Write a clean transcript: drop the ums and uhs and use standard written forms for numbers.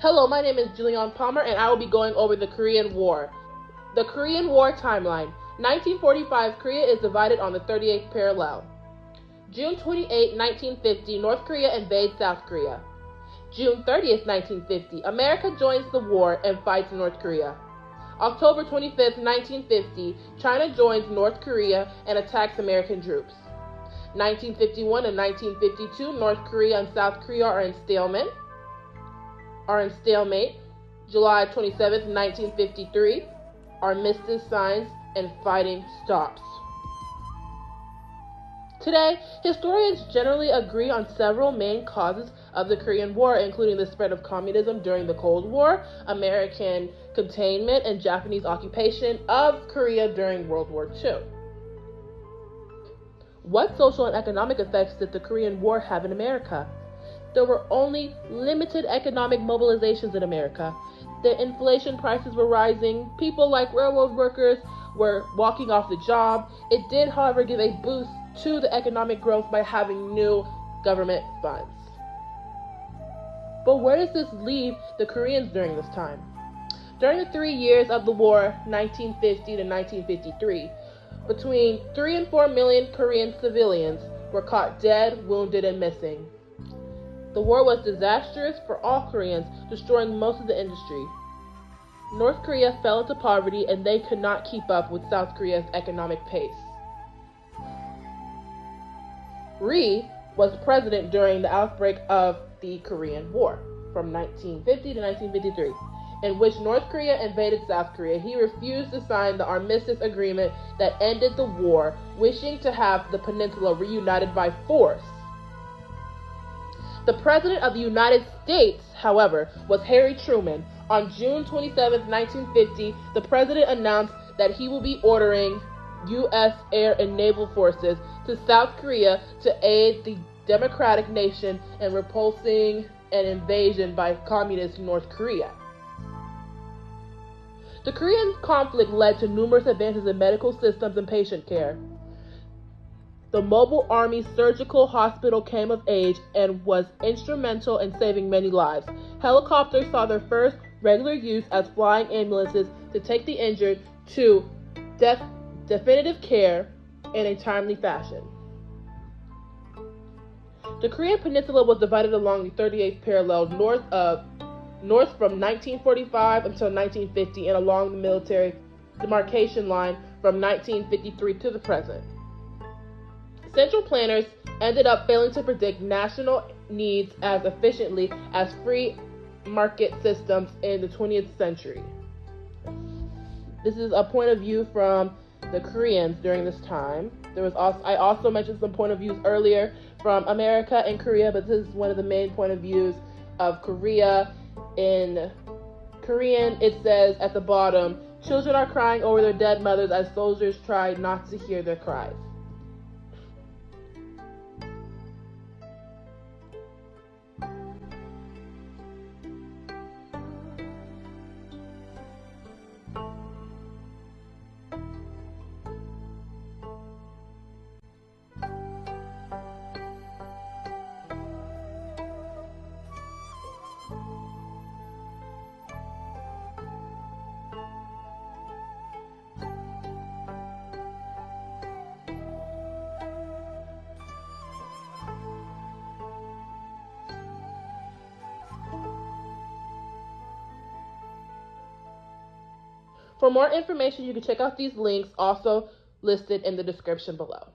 Hello, my name is Julian Palmer, and I will be going over the Korean War. The Korean War timeline. 1945, Korea is divided on the 38th parallel. June 28, 1950, North Korea invades South Korea. June 30th, 1950, America joins the war and fights North Korea. October 25th, 1950, China joins North Korea and attacks American troops. 1951 and 1952, North Korea and South Korea are in stalemate. July 27th, 1953, armistice signs and fighting stops. Today, historians generally agree on several main causes of the Korean War, including the spread of communism during the Cold War, American containment, and Japanese occupation of Korea during World War II. What social and economic effects did the Korean War have in America? There were only limited economic mobilizations in America. The inflation prices were rising. People like railroad workers were walking off the job. It did, however, give a boost to the economic growth by having new government funds. But where does this leave the Koreans during this time? During the 3 years of the war, 1950 to 1953, between 3 and 4 million Korean civilians were caught dead, wounded, and missing. The war was disastrous for all Koreans, destroying most of the industry. North Korea fell into poverty, and they could not keep up with South Korea's economic pace. Ri was president during the outbreak of the Korean War from 1950 to 1953, in which North Korea invaded South Korea. He refused to sign the armistice agreement that ended the war, wishing to have the peninsula reunited by force. The President of the United States, however, was Harry Truman. On June 27, 1950, the President announced that he will be ordering U.S. air and naval forces to South Korea to aid the democratic nation in repulsing an invasion by communist North Korea. The Korean conflict led to numerous advances in medical systems and patient care. The Mobile Army Surgical Hospital came of age and was instrumental in saving many lives. Helicopters saw their first regular use as flying ambulances to take the injured to definitive care in a timely fashion. The Korean Peninsula was divided along the 38th parallel north from 1945 until 1950 and along the military demarcation line from 1953 to the present. Central planners ended up failing to predict national needs as efficiently as free market systems in the 20th century. This is a point of view from the Koreans during this time. I also mentioned some point of views earlier from America and Korea, but this is one of the main point of views of Korea. In Korean, it says at the bottom, "Children are crying over their dead mothers as soldiers try not to hear their cries." For more information, you can check out these links also listed in the description below.